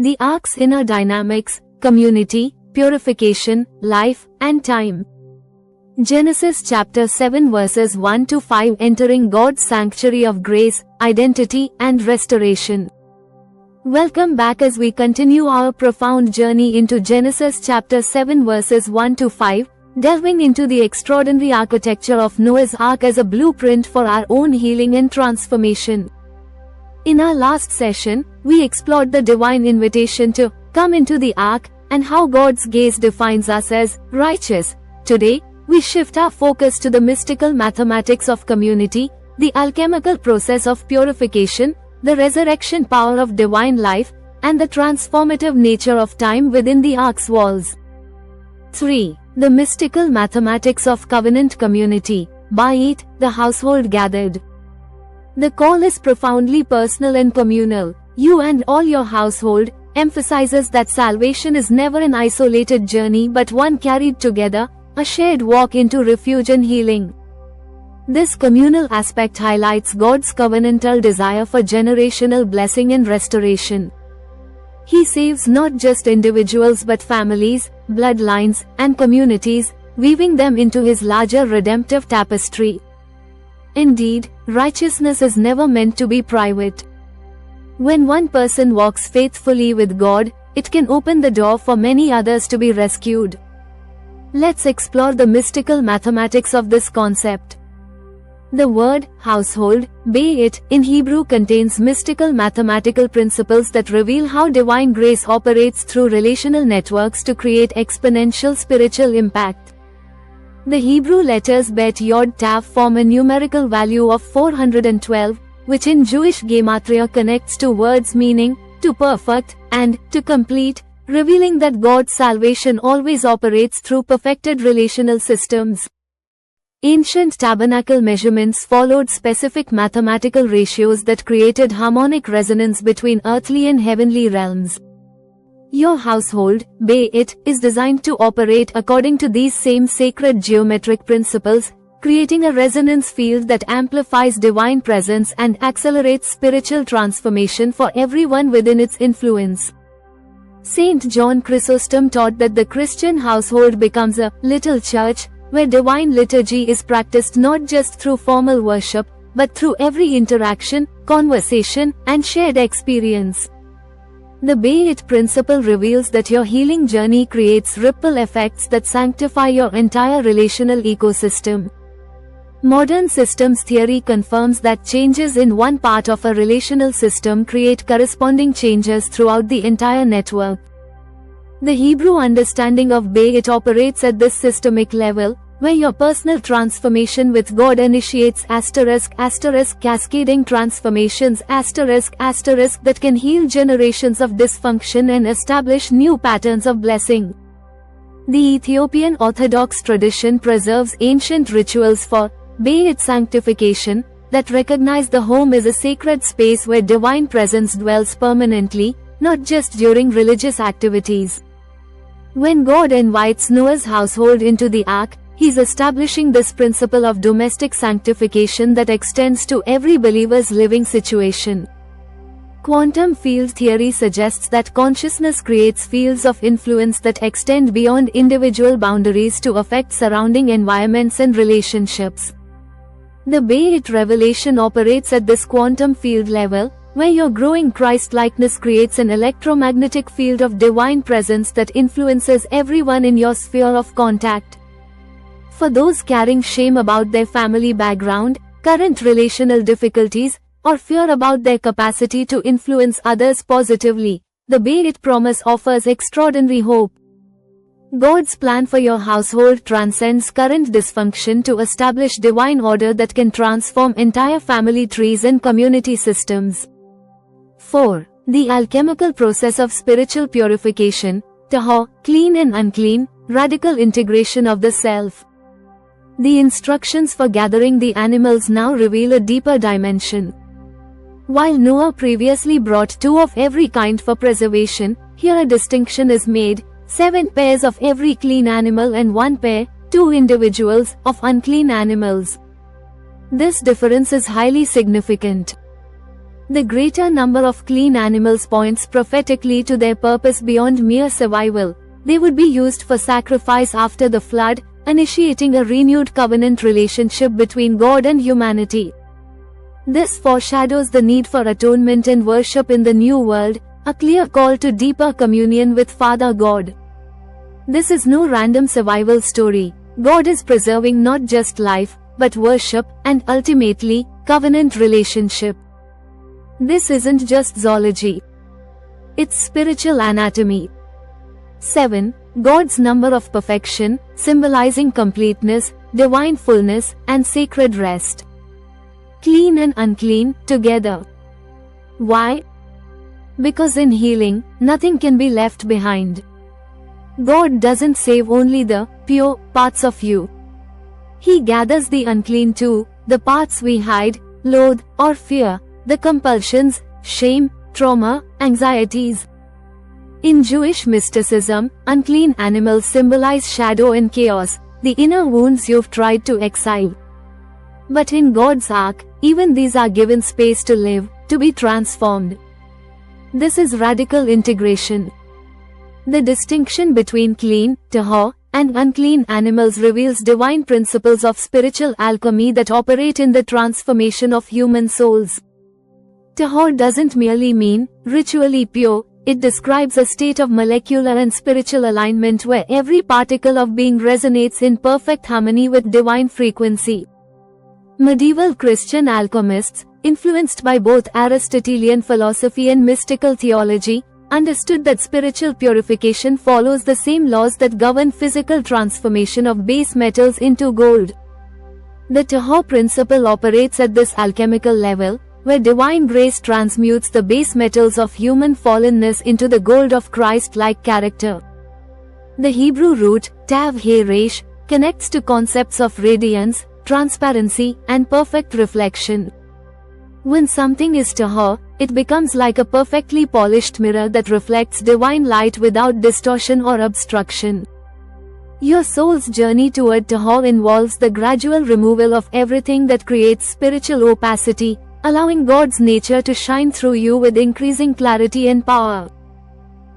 The ark's inner dynamics, community, purification, life, and time. Genesis chapter 7 verses 1 to 5, entering God's sanctuary of grace, identity, and restoration. Welcome back as we continue our profound journey into Genesis chapter 7 verses 1 to 5, delving into the extraordinary architecture of Noah's Ark as a blueprint for our own healing and transformation. In our last session, we explored the divine invitation to come into the ark and how God's gaze defines us as righteous. Today, we shift our focus to the mystical mathematics of community, the alchemical process of purification, the resurrection power of divine life, and the transformative nature of time within the ark's walls. 3. The mystical mathematics of covenant community. Bayit, the household gathered. The call is profoundly personal and communal. You and all your household, emphasizes that salvation is never an isolated journey but one carried together, a shared walk into refuge and healing. This communal aspect highlights God's covenantal desire for generational blessing and restoration. He saves not just individuals but families, bloodlines, and communities, weaving them into His larger redemptive tapestry. Indeed, righteousness is never meant to be private. When one person walks faithfully with God, it can open the door for many others to be rescued. Let's explore the mystical mathematics of this concept. The word household, bayit, in Hebrew contains mystical mathematical principles that reveal how divine grace operates through relational networks to create exponential spiritual impact. The Hebrew letters bet yod tav form a numerical value of 412, which in Jewish gematria connects to words meaning to perfect and to complete, revealing that God's salvation always operates through perfected relational systems. Ancient tabernacle measurements followed specific mathematical ratios that created harmonic resonance between earthly and heavenly realms. Your household, bayit, is designed to operate according to these same sacred geometric principles, creating a resonance field that amplifies divine presence and accelerates spiritual transformation for everyone within its influence. Saint John Chrysostom taught that the Christian household becomes a little church, where divine liturgy is practiced not just through formal worship, but through every interaction, conversation, and shared experience. The bayit principle reveals that your healing journey creates ripple effects that sanctify your entire relational ecosystem. Modern systems theory confirms that changes in one part of a relational system create corresponding changes throughout the entire network. The Hebrew understanding of bayit operates at this systemic level, where your personal transformation with God initiates **** cascading transformations **** that can heal generations of dysfunction and establish new patterns of blessing. The Ethiopian Orthodox tradition preserves ancient rituals for bayit sanctification that recognize the home as a sacred space where divine presence dwells permanently, not just during religious activities. When God invites Noah's household into the ark, He's establishing this principle of domestic sanctification that extends to every believer's living situation. Quantum field theory suggests that consciousness creates fields of influence that extend beyond individual boundaries to affect surrounding environments and relationships. The bayit revelation operates at this quantum field level, where your growing Christ-likeness creates an electromagnetic field of divine presence that influences everyone in your sphere of contact. For those carrying shame about their family background, current relational difficulties, or fear about their capacity to influence others positively, the bayit promise offers extraordinary hope. God's plan for your household transcends current dysfunction to establish divine order that can transform entire family trees and community systems. 4. The alchemical process of spiritual purification, tahor, clean and unclean, radical integration of the self. The instructions for gathering the animals now reveal a deeper dimension. While Noah previously brought 2 of every kind for preservation, here a distinction is made, 7 pairs of every clean animal and 1 pair, 2 individuals, of unclean animals. This difference is highly significant. The greater number of clean animals points prophetically to their purpose beyond mere survival. They would be used for sacrifice after the flood, initiating a renewed covenant relationship between God and humanity. This foreshadows the need for atonement and worship in the new world, a clear call to deeper communion with Father God. This is no random survival story. God is preserving not just life, but worship, and ultimately, covenant relationship. This isn't just zoology. It's spiritual anatomy. 7. God's number of perfection, symbolizing completeness, divine fullness, and sacred rest. Clean and unclean, together. Why? Because in healing, nothing can be left behind. God doesn't save only the pure parts of you. He gathers the unclean too, the parts we hide, loathe, or fear, the compulsions, shame, trauma, anxieties. In Jewish mysticism, unclean animals symbolize shadow and chaos, the inner wounds you've tried to exile. But in God's ark, even these are given space to live, to be transformed. This is radical integration. The distinction between clean, tahor, and unclean animals reveals divine principles of spiritual alchemy that operate in the transformation of human souls. Tahor doesn't merely mean ritually pure, it describes a state of molecular and spiritual alignment where every particle of being resonates in perfect harmony with divine frequency. Medieval Christian alchemists, influenced by both Aristotelian philosophy and mystical theology, understood that spiritual purification follows the same laws that govern physical transformation of base metals into gold. The Tahor principle operates at this alchemical level, where divine grace transmutes the base metals of human fallenness into the gold of Christ-like character. The Hebrew root, tav he resh, connects to concepts of radiance, transparency, and perfect reflection. When something is tahor, it becomes like a perfectly polished mirror that reflects divine light without distortion or obstruction. Your soul's journey toward tahor involves the gradual removal of everything that creates spiritual opacity, allowing God's nature to shine through you with increasing clarity and power.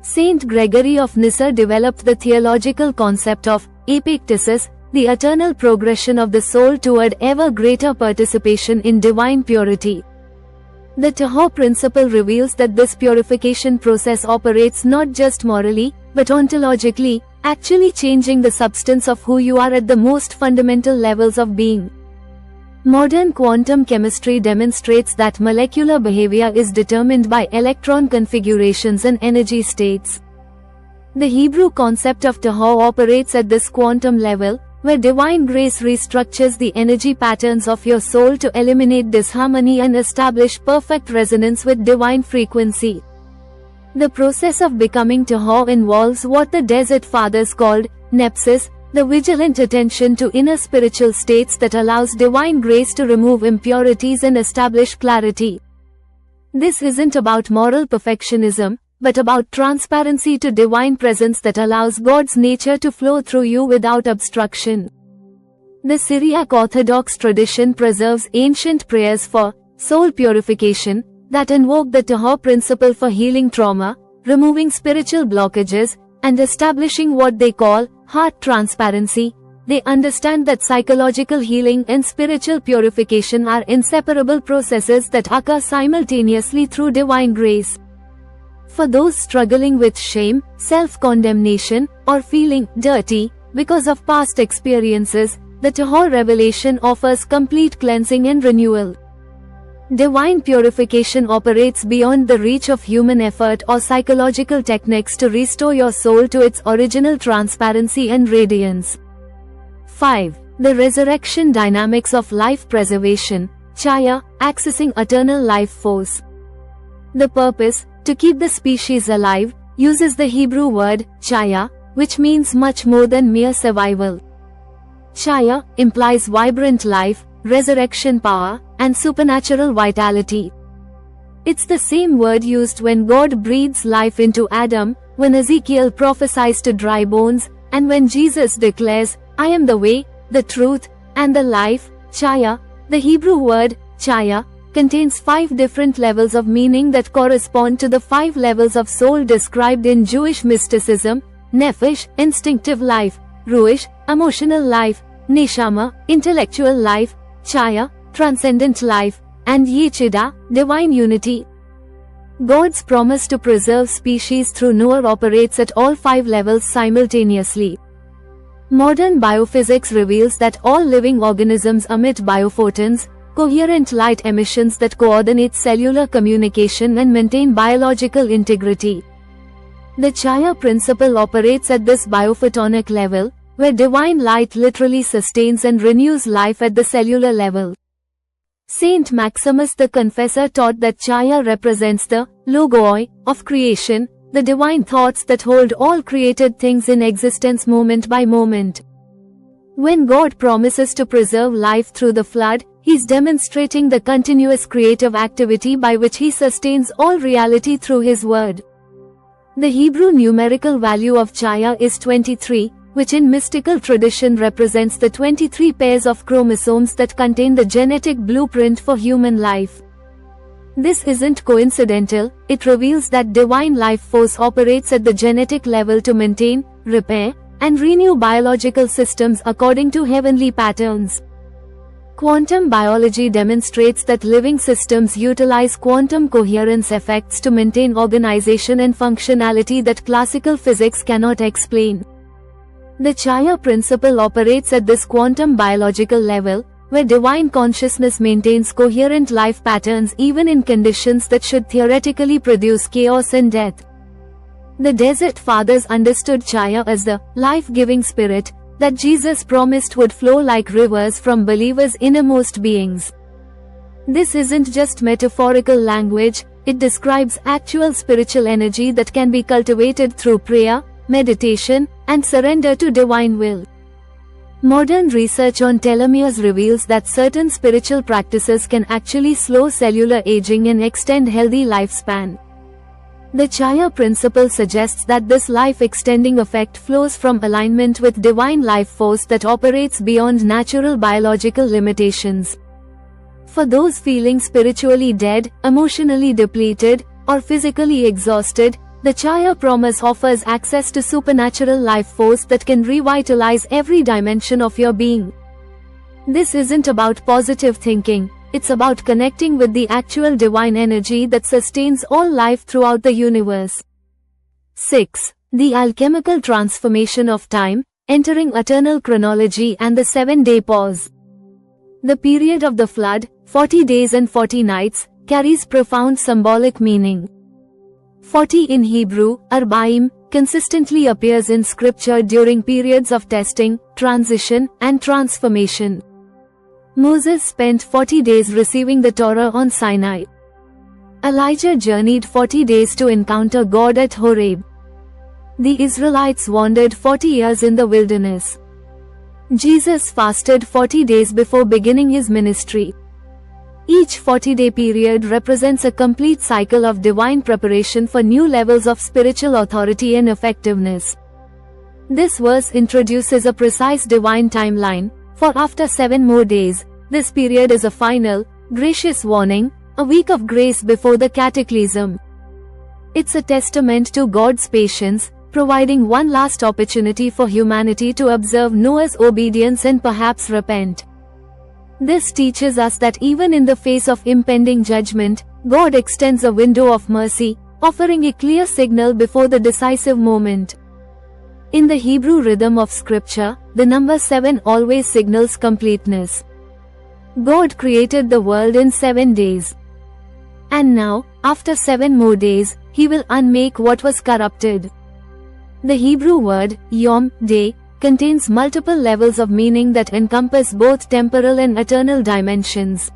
Saint Gregory of Nyssa developed the theological concept of epictesis, the eternal progression of the soul toward ever greater participation in divine purity. The Tahor principle reveals that this purification process operates not just morally, but ontologically, actually changing the substance of who you are at the most fundamental levels of being. Modern quantum chemistry demonstrates that molecular behavior is determined by electron configurations and energy states. The Hebrew concept of tahor operates at this quantum level, where divine grace restructures the energy patterns of your soul to eliminate disharmony and establish perfect resonance with divine frequency. The process of becoming tahor involves what the Desert Fathers called nepsis, the vigilant attention to inner spiritual states that allows divine grace to remove impurities and establish clarity. This isn't about moral perfectionism, but about transparency to divine presence that allows God's nature to flow through you without obstruction. The Syriac Orthodox tradition preserves ancient prayers for soul purification that invoke the tahor principle for healing trauma, removing spiritual blockages, and establishing what they call heart transparency. They understand that psychological healing and spiritual purification are inseparable processes that occur simultaneously through divine grace. For those struggling with shame, self-condemnation, or feeling dirty because of past experiences, the Tahor revelation offers complete cleansing and renewal. Divine purification operates beyond the reach of human effort or psychological techniques to restore your soul to its original transparency and radiance. 5. The resurrection dynamics of life preservation, Chaya, accessing eternal life force. The purpose, to keep the species alive, uses the Hebrew word, Chaya, which means much more than mere survival. Chaya implies vibrant life, resurrection power, and supernatural vitality. It's the same word used when God breathes life into Adam, when Ezekiel prophesies to dry bones, and when Jesus declares, I am the way, the truth, and the life. Chaya, the Hebrew word, chaya, contains 5 different levels of meaning that correspond to the 5 levels of soul described in Jewish mysticism: Nefesh, instinctive life; Ruach, emotional life; Neshama, intellectual life; Chaya, transcendent life; and Yechida, divine unity. God's promise to preserve species through Noah operates at all 5 levels simultaneously. Modern biophysics reveals that all living organisms emit biophotons, coherent light emissions that coordinate cellular communication and maintain biological integrity. The Chaya principle operates at this biophotonic level, where divine light literally sustains and renews life at the cellular level. Saint Maximus the Confessor taught that Chaya represents the logoi of creation, the divine thoughts that hold all created things in existence moment by moment. When God promises to preserve life through the flood, He's demonstrating the continuous creative activity by which He sustains all reality through His word. The Hebrew numerical value of Chaya is 23, which in mystical tradition represents the 23 pairs of chromosomes that contain the genetic blueprint for human life. This isn't coincidental, it reveals that divine life force operates at the genetic level to maintain, repair, and renew biological systems according to heavenly patterns. Quantum biology demonstrates that living systems utilize quantum coherence effects to maintain organization and functionality that classical physics cannot explain. The Chaya principle operates at this quantum biological level, where divine consciousness maintains coherent life patterns even in conditions that should theoretically produce chaos and death. The Desert Fathers understood Chaya as the life-giving spirit that Jesus promised would flow like rivers from believers' innermost beings. This isn't just metaphorical language, it describes actual spiritual energy that can be cultivated through prayer, meditation, and surrender to divine will. Modern research on telomeres reveals that certain spiritual practices can actually slow cellular aging and extend healthy lifespan. The Chaya principle suggests that this life-extending effect flows from alignment with divine life force that operates beyond natural biological limitations. For those feeling spiritually dead, emotionally depleted, or physically exhausted, the Chaya promise offers access to supernatural life force that can revitalize every dimension of your being. This isn't about positive thinking, it's about connecting with the actual divine energy that sustains all life throughout the universe. 6. The alchemical transformation of time, entering eternal chronology and the 7-day pause. The period of the flood, 40 days and 40 nights, carries profound symbolic meaning. 40 in Hebrew, Arbaim, consistently appears in scripture during periods of testing, transition, and transformation. Moses spent 40 days receiving the Torah on Sinai. Elijah journeyed 40 days to encounter God at Horeb. The Israelites wandered 40 years in the wilderness. Jesus fasted 40 days before beginning his ministry. Each 40-day period represents a complete cycle of divine preparation for new levels of spiritual authority and effectiveness. This verse introduces a precise divine timeline, for after 7 more days, this period is a final, gracious warning, a week of grace before the cataclysm. It's a testament to God's patience, providing one last opportunity for humanity to observe Noah's obedience and perhaps repent. This teaches us that even in the face of impending judgment, God extends a window of mercy, offering a clear signal before the decisive moment. In the Hebrew rhythm of scripture, the number 7 always signals completeness. God created the world in 7 days. And now, after 7 more days, He will unmake what was corrupted. The Hebrew word, yom, day, contains multiple levels of meaning that encompass both temporal and eternal dimensions.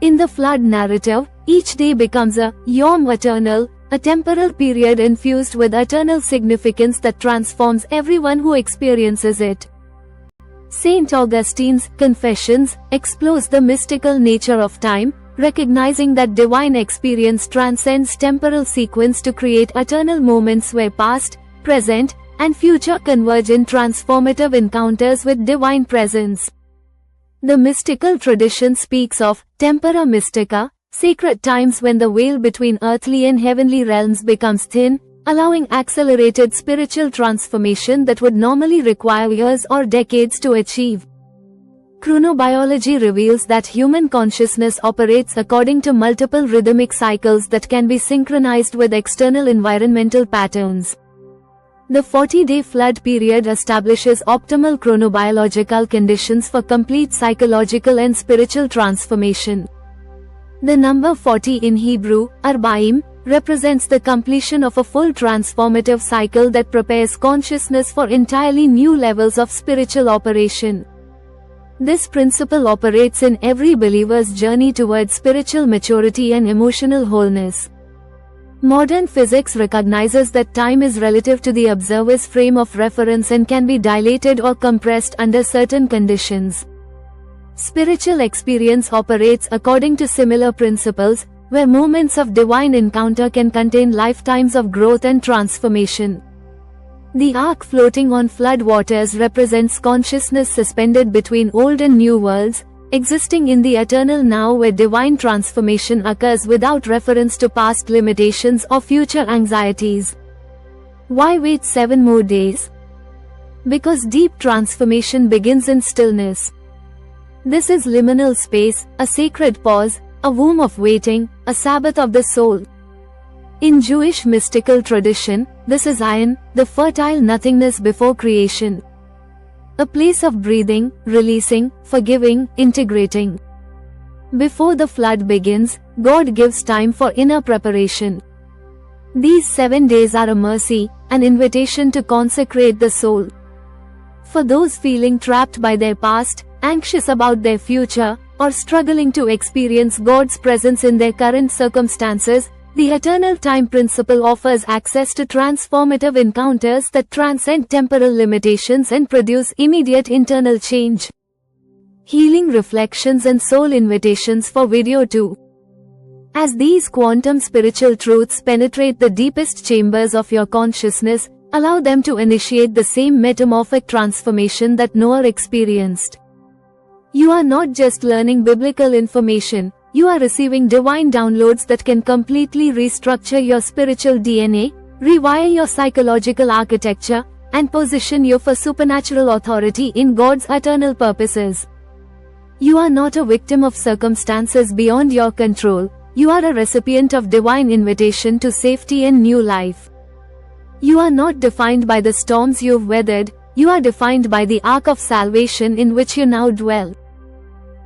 In the flood narrative, each day becomes a yom eternal, a temporal period infused with eternal significance that transforms everyone who experiences it. Saint Augustine's Confessions explores the mystical nature of time, recognizing that divine experience transcends temporal sequence to create eternal moments where past, present, and future converge in transformative encounters with divine presence. The mystical tradition speaks of tempora mystica, sacred times when the veil between earthly and heavenly realms becomes thin, allowing accelerated spiritual transformation that would normally require years or decades to achieve. Chronobiology reveals that human consciousness operates according to multiple rhythmic cycles that can be synchronized with external environmental patterns. The 40-day flood period establishes optimal chronobiological conditions for complete psychological and spiritual transformation. The number 40 in Hebrew, Arbaim, represents the completion of a full transformative cycle that prepares consciousness for entirely new levels of spiritual operation. This principle operates in every believer's journey towards spiritual maturity and emotional wholeness. Modern physics recognizes that time is relative to the observer's frame of reference and can be dilated or compressed under certain conditions. Spiritual experience operates according to similar principles, where moments of divine encounter can contain lifetimes of growth and transformation. The ark floating on flood waters represents consciousness suspended between old and new worlds, existing in the eternal now where divine transformation occurs without reference to past limitations or future anxieties. Why wait 7 more days? Because deep transformation begins in stillness. This is liminal space, a sacred pause, a womb of waiting, a Sabbath of the soul. In Jewish mystical tradition, this is Ayin, the fertile nothingness before creation. A place of breathing, releasing, forgiving, integrating. Before the flood begins, God gives time for inner preparation. These 7 days are a mercy, an invitation to consecrate the soul. For those feeling trapped by their past, anxious about their future, or struggling to experience God's presence in their current circumstances, the Eternal Time Principle offers access to transformative encounters that transcend temporal limitations and produce immediate internal change. Healing Reflections and Soul Invitations for Video 2. As these quantum spiritual truths penetrate the deepest chambers of your consciousness, allow them to initiate the same metamorphic transformation that Noah experienced. You are not just learning biblical information, you are receiving divine downloads that can completely restructure your spiritual DNA, rewire your psychological architecture, and position you for supernatural authority in God's eternal purposes. You are not a victim of circumstances beyond your control, you are a recipient of divine invitation to safety and new life. You are not defined by the storms you've weathered, you are defined by the ark of salvation in which you now dwell.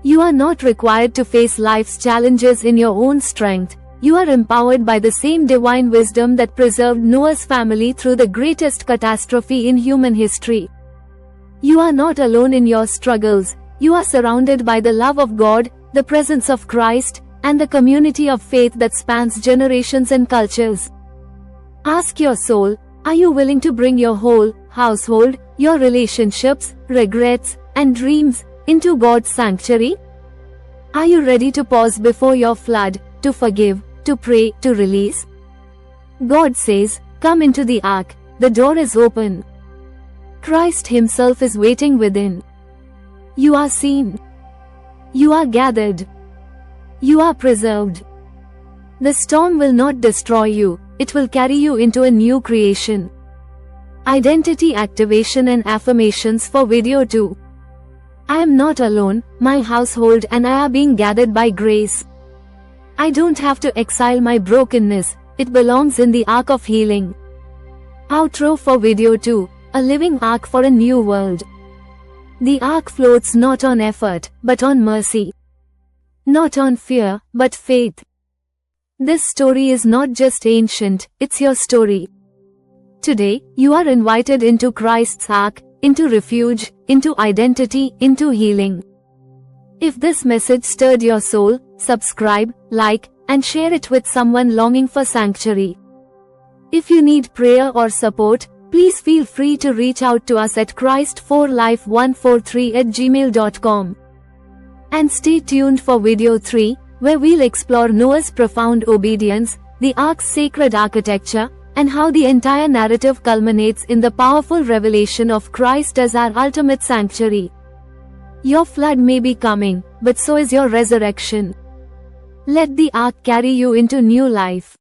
You are not required to face life's challenges in your own strength, you are empowered by the same divine wisdom that preserved Noah's family through the greatest catastrophe in human history. You are not alone in your struggles, you are surrounded by the love of God, the presence of Christ, and the community of faith that spans generations and cultures. Ask your soul, are you willing to bring your whole household, your relationships, regrets, and dreams into God's sanctuary? Are you ready to pause before your flood, to forgive, to pray, to release? God says, come into the ark, the door is open. Christ Himself is waiting within. You are seen. You are gathered. You are preserved. The storm will not destroy you, it will carry you into a new creation. Identity activation and affirmations for Video 2. I am not alone, my household and I are being gathered by grace. I don't have to exile my brokenness, it belongs in the ark of healing. Outro for Video 2, a living ark for a new world. The ark floats not on effort, but on mercy. Not on fear, but faith. This story is not just ancient, it's your story. Today, you are invited into Christ's ark, into refuge, into identity, into healing. If this message stirred your soul, subscribe, like, and share it with someone longing for sanctuary. If you need prayer or support, please feel free to reach out to us at christ4life143@gmail.com. And stay tuned for Video 3, where we'll explore Noah's profound obedience, the ark's sacred architecture, and how the entire narrative culminates in the powerful revelation of Christ as our ultimate sanctuary. Your flood may be coming, but so is your resurrection. Let the ark carry you into new life.